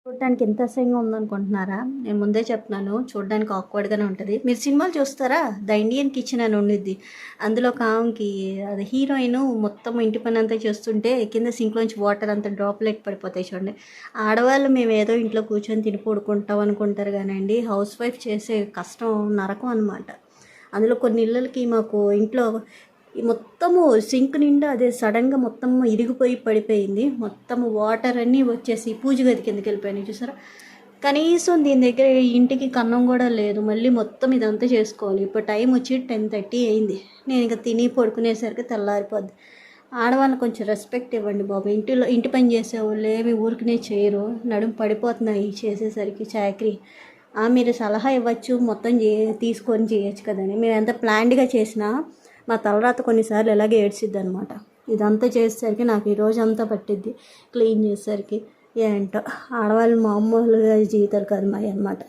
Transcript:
చూడడానికి ఎంత అసహ్యంగా ఉందనుకుంటున్నారా? నేను ముందే చెప్తున్నాను, చూడడానికి ఆక్వర్డ్‌గానే ఉంటది. మీరు సినిమాలు చూస్తారా? 'ద ఇండియన్ కిచెన్' అని ఉండిద్ది. అందులో ఒక ఆమెకి అది హీరోయిన్ మొత్తం ఇంటి పనంతా చేస్తుంటే కింద సింక్‌లోంచి వాటర్ అంతా డ్రాప్‌లెట్ పడిపోతాయి చూడండి. ఆడవాళ్ళు మేమేదో ఇంట్లో కూర్చొని తిని పడుకుంటాం అనుకుంటారు గానండి, హౌస్ వైఫ్ చేసే కష్టం నరకం అనమాట. అందులో కొన్ని ఇళ్ళకి మాకు ఇంట్లో ఈ మొత్తము సింక్ నిండా అదే సడన్గా మొత్తం ఇరిగిపోయి పడిపోయింది. మొత్తం వాటర్ అన్నీ వచ్చేసి పూజ గది కిందకి వెళ్ళిపోయినాయి చూసారా. కనీసం దీని దగ్గర ఇంటికి కన్నం కూడా లేదు. మళ్ళీ మొత్తం ఇదంతా చేసుకోవాలి. ఇప్పుడు టైం వచ్చి 10:30 అయింది. నేను ఇంకా తిని పడుకునేసరికి తెల్లారిపోద్ది. ఆడవాళ్ళని కొంచెం రెస్పెక్ట్ ఇవ్వండి బాబు. ఇంటి పని చేసేవాళ్ళు ఏమి ఊరికనే చేయరు. నడుము పడిపోతున్నాయి చేసేసరికి చాకరీ. మీరు సలహా ఇవ్వచ్చు, మొత్తం తీసుకొని చేయొచ్చు కదండి. మేము ఎంత ప్లాన్డ్గా చేసినా మా తలరాత కొన్నిసార్లు ఇలాగే ఏడ్చిద్ది అనమాట. ఇదంతా చేసేసరికి నాకు ఈ రోజు అంతా పట్టిద్ది క్లీన్ చేసేసరికి. ఏంటో ఆడవాళ్ళు మామూలుగా జీవితాలు కాదు మావి అనమాట.